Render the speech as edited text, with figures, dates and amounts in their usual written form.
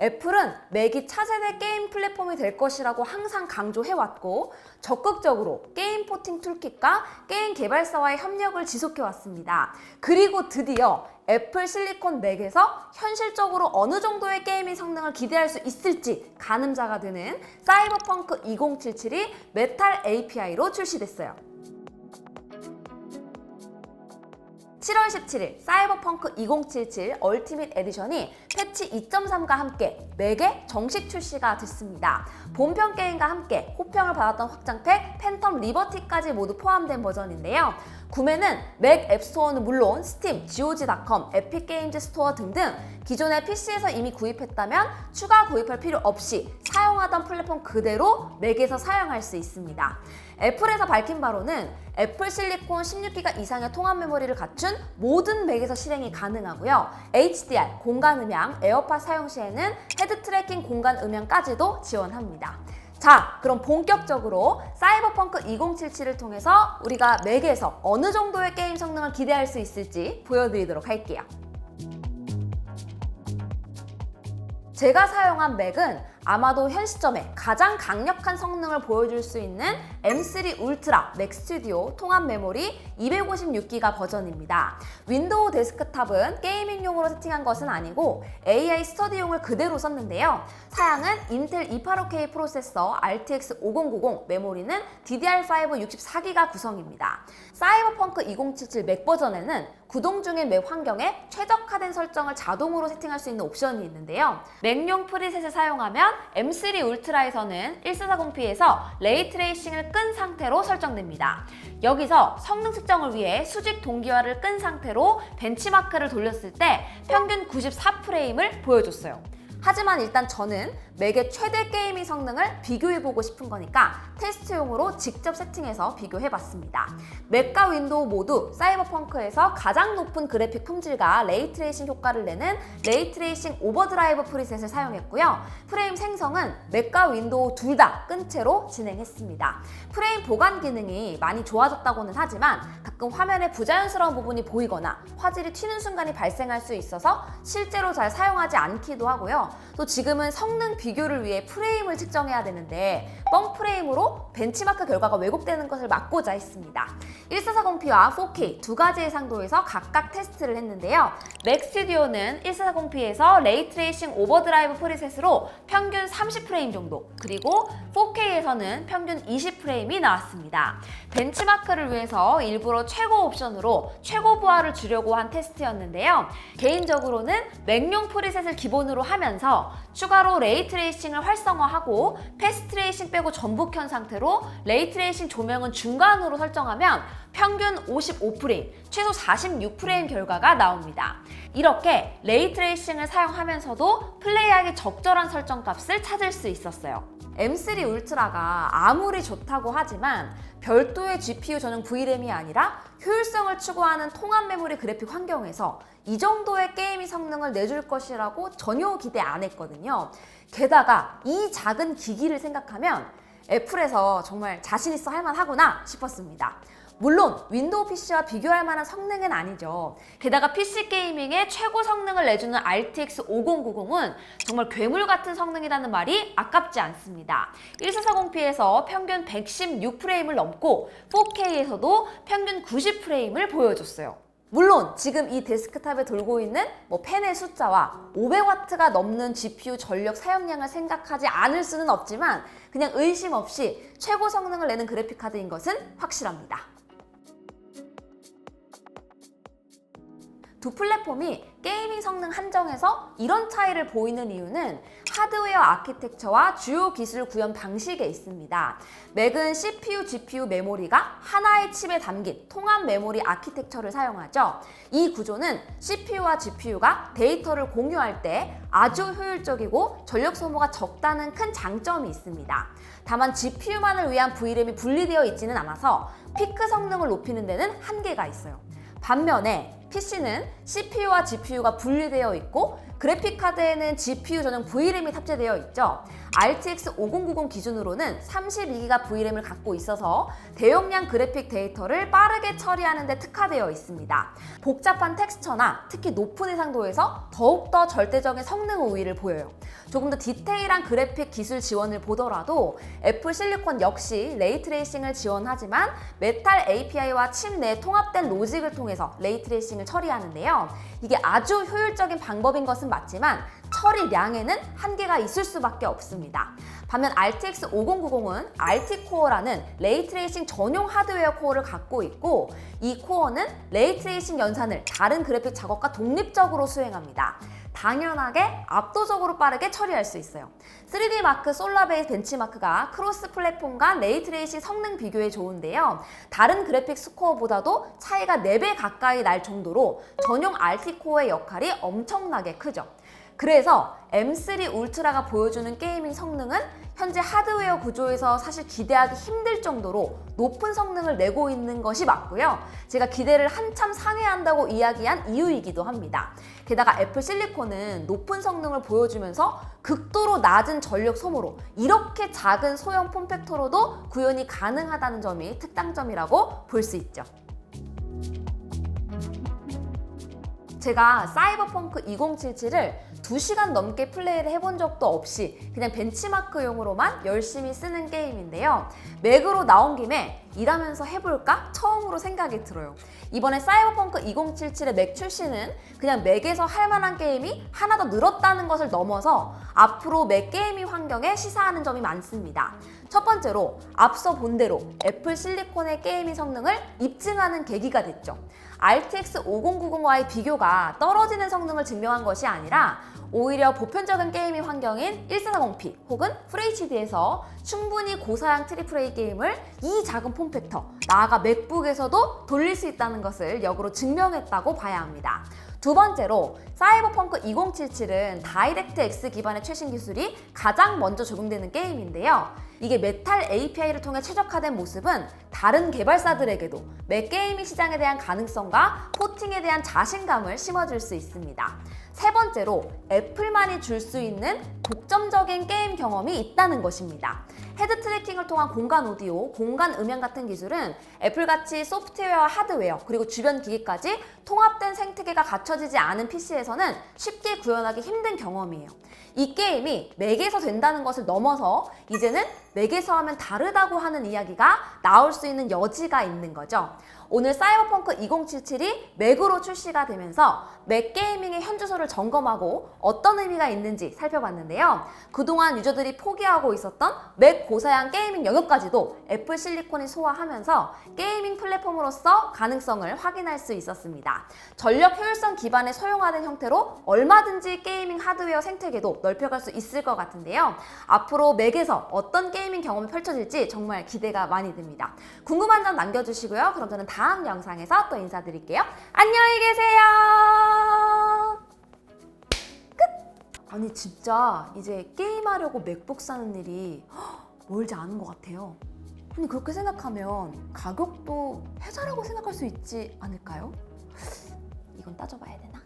애플은 맥이 차세대 게임 플랫폼이 될 것이라고 항상 강조해왔고 적극적으로 게임 포팅 툴kit과 게임 개발사와의 협력을 지속해왔습니다. 그리고 드디어 애플 실리콘 맥에서 현실적으로 어느 정도의 게이밍 성능을 기대할 수 있을지 가늠자가 되는 사이버펑크 2077이 메탈 API로 출시됐어요. 7월 17일 사이버펑크 2077 얼티밋 에디션이 패치 2.3과 함께 맥에 정식 출시가 됐습니다. 본편 게임과 함께 호평을 받았던 확장팩 팬텀 리버티까지 모두 포함된 버전인데요. 구매는 맥 앱스토어는 물론 스팀, GOG.com, 에픽게임즈 스토어 등등 기존의 PC에서 이미 구입했다면 추가 구입할 필요 없이 사용하던 플랫폼 그대로 맥에서 사용할 수 있습니다. 애플에서 밝힌 바로는 애플 실리콘 16기가 이상의 통합 메모리를 갖춘 모든 맥에서 실행이 가능하고요. HDR, 공간 음향, 에어팟 사용 시에는 헤드 트래킹 공간 음향까지도 지원합니다. 자, 그럼 본격적으로 사이버펑크 2077을 통해서 우리가 맥에서 어느 정도의 게임 성능을 기대할 수 있을지 보여드리도록 할게요. 제가 사용한 맥은 아마도 현 시점에 가장 강력한 성능을 보여줄 수 있는 M3 울트라 맥 스튜디오 통합 메모리 256기가 버전입니다. 윈도우 데스크탑은 게이밍용으로 세팅한 것은 아니고 AI 스터디용을 그대로 썼는데요. 사양은 인텔 285K 프로세서 RTX 5090, 메모리는 DDR5 64기가 구성입니다. 사이버펑크 2077 맥 버전에는 구동 중인 맥 환경에 최적화된 설정을 자동으로 세팅할 수 있는 옵션이 있는데요. 맥용 프리셋을 사용하면 M3 울트라에서는 1440p에서 레이트레이싱을 끈 상태로 설정됩니다. 여기서 성능 측정을 위해 수직 동기화를 끈 상태로 벤치마크를 돌렸을 때 평균 94프레임을 보여줬어요. 하지만 일단 저는 맥의 최대 게이밍 성능을 비교해보고 싶은 거니까 테스트용으로 직접 세팅해서 비교해봤습니다. 맥과 윈도우 모두 사이버펑크에서 가장 높은 그래픽 품질과 레이트레이싱 효과를 내는 레이트레이싱 오버드라이브 프리셋을 사용했고요. 프레임 생성은 맥과 윈도우 둘 다 끈 채로 진행했습니다. 프레임 보관 기능이 많이 좋아졌다고는 하지만 가끔 화면에 부자연스러운 부분이 보이거나 화질이 튀는 순간이 발생할 수 있어서 실제로 잘 사용하지 않기도 하고요. 또 지금은 성능 비교를 위해 프레임을 측정해야 되는데 뻥 프레임으로 벤치마크 결과가 왜곡되는 것을 막고자 했습니다. 1440p와 4K 두 가지의 상도에서 각각 테스트를 했는데요. 맥 스튜디오는 1440p에서 레이트레이싱 오버드라이브 프리셋으로 평균 30프레임 정도, 그리고 4K에서는 평균 20프레임이 나왔습니다. 벤치마크를 위해서 일부러 최고 옵션으로 최고 부하를 주려고 한 테스트였는데요. 개인적으로는 맥용 프리셋을 기본으로 하면서 추가로 레이트레이싱을 활성화하고 패스트레이싱 빼고 전부 켠 상태로 레이트레이싱 조명은 중간으로 설정하면 평균 55프레임, 최소 46프레임 결과가 나옵니다. 이렇게 레이트레이싱을 사용하면서도 플레이하기 적절한 설정값을 찾을 수 있었어요. M3 울트라가 아무리 좋다고 하지만 별도의 GPU 전용 VRAM이 아니라 효율성을 추구하는 통합 메모리 그래픽 환경에서 이 정도의 게이밍 성능을 내줄 것이라고 전혀 기대 안 했거든요. 게다가 이 작은 기기를 생각하면 애플에서 정말 자신 있어 할만하구나 싶었습니다. 물론 윈도우 PC와 비교할 만한 성능은 아니죠. 게다가 PC 게이밍의 최고 성능을 내주는 RTX 5090은 정말 괴물 같은 성능이라는 말이 아깝지 않습니다. 1440p에서 평균 116프레임을 넘고 4K에서도 평균 90프레임을 보여줬어요. 물론 지금 이 데스크탑에 돌고 있는 팬의 숫자와 500W가 넘는 GPU 전력 사용량을 생각하지 않을 수는 없지만 그냥 의심 없이 최고 성능을 내는 그래픽카드인 것은 확실합니다. 두 플랫폼이 게이밍 성능 한정에서 이런 차이를 보이는 이유는 하드웨어 아키텍처와 주요 기술 구현 방식에 있습니다. 맥은 CPU, GPU, 메모리가 하나의 칩에 담긴 통합 메모리 아키텍처를 사용하죠. 이 구조는 CPU와 GPU가 데이터를 공유할 때 아주 효율적이고 전력 소모가 적다는 큰 장점이 있습니다. 다만 GPU만을 위한 VRAM이 분리되어 있지는 않아서 피크 성능을 높이는 데는 한계가 있어요. 반면에 PC는 CPU와 GPU가 분리되어 있고 그래픽카드에는 GPU 전용 VRAM이 탑재되어 있죠. RTX 5090 기준으로는 32기가 VRAM을 갖고 있어서 대용량 그래픽 데이터를 빠르게 처리하는 데 특화되어 있습니다. 복잡한 텍스처나 특히 높은 해상도에서 더욱더 절대적인 성능 우위를 보여요. 조금 더 디테일한 그래픽 기술 지원을 보더라도 애플 실리콘 역시 레이트레이싱을 지원하지만 메탈 API와 칩 내 통합된 로직을 통해서 레이트레이싱을 처리하는데요. 이게 아주 효율적인 방법인 것은 맞지만 처리량에는 한계가 있을 수밖에 없습니다. 반면 RTX 5090은 RT-코어라는 레이트레이싱 전용 하드웨어 코어를 갖고 있고 이 코어는 레이트레이싱 연산을 다른 그래픽 작업과 독립적으로 수행합니다. 당연하게 압도적으로 빠르게 처리할 수 있어요. 3D 마크 솔라베이스 벤치마크가 크로스 플랫폼 간 레이트레이싱 성능 비교에 좋은데요. 다른 그래픽 스코어보다도 차이가 4배 가까이 날 정도로 전용 RT-코어의 역할이 엄청나게 크죠. 그래서 M3 울트라가 보여주는 게이밍 성능은 현재 하드웨어 구조에서 사실 기대하기 힘들 정도로 높은 성능을 내고 있는 것이 맞고요. 제가 기대를 한참 상회한다고 이야기한 이유이기도 합니다. 게다가 애플 실리콘은 높은 성능을 보여주면서 극도로 낮은 전력 소모로 이렇게 작은 소형 폼팩터로도 구현이 가능하다는 점이 특장점이라고 볼 수 있죠. 제가 사이버펑크 2077을 2시간 넘게 플레이를 해본 적도 없이 그냥 벤치마크용으로만 열심히 쓰는 게임인데요. 맥으로 나온 김에 일하면서 해볼까? 처음으로 생각이 들어요. 이번에 사이버펑크 2077의 맥 출시는 그냥 맥에서 할 만한 게임이 하나 더 늘었다는 것을 넘어서 앞으로 맥 게이밍 환경에 시사하는 점이 많습니다. 첫 번째로 앞서 본 대로 애플 실리콘의 게이밍 성능을 입증하는 계기가 됐죠. RTX 5090와의 비교가 떨어지는 성능을 증명한 것이 아니라 오히려 보편적인 게이밍 환경인 1440p 혹은 FHD에서 충분히 고사양 AAA 게임을 이 작은 폼팩터, 나아가 맥북에서도 돌릴 수 있다는 것을 역으로 증명했다고 봐야 합니다. 두 번째로 사이버펑크 2077은 다이렉트 X 기반의 최신 기술이 가장 먼저 적용되는 게임인데요. 이게 메탈 API를 통해 최적화된 모습은 다른 개발사들에게도 맥 게이밍 시장에 대한 가능성과 포팅에 대한 자신감을 심어줄 수 있습니다. 세 번째로 애플만이 줄 수 있는 독점적인 게임 경험이 있다는 것입니다. 헤드 트래킹을 통한 공간 오디오, 공간 음향 같은 기술은 애플같이 소프트웨어와 하드웨어 그리고 주변 기기까지 통합된 생태계가 갖춰지지 않은 PC에서는 쉽게 구현하기 힘든 경험이에요. 이 게임이 맥에서 된다는 것을 넘어서 이제는 맥에서 하면 다르다고 하는 이야기가 나올 수 있는 여지가 있는 거죠. 오늘 사이버펑크 2077이 맥으로 출시가 되면서 맥 게이밍의 현주소를 점검하고 어떤 의미가 있는지 살펴봤는데요. 그동안 유저들이 포기하고 있었던 맥 고사양 게이밍 영역까지도 애플 실리콘이 소화하면서 게이밍 플랫폼으로서 가능성을 확인할 수 있었습니다. 전력 효율성 기반의 소형화된 형태로 얼마든지 게이밍 하드웨어 생태계도 넓혀갈 수 있을 것 같은데요. 앞으로 맥에서 어떤 게이밍 경험이 펼쳐질지 정말 기대가 많이 됩니다. 궁금한 점 남겨주시고요. 그럼 저는 다음 영상에서 또 인사드릴게요. 안녕히 계세요. 끝! 아니 진짜 이제 게임하려고 맥북 사는 일이 멀지 않은 것 같아요. 아니 그렇게 생각하면 가격도 해자라고 생각할 수 있지 않을까요? 이건 따져봐야 되나?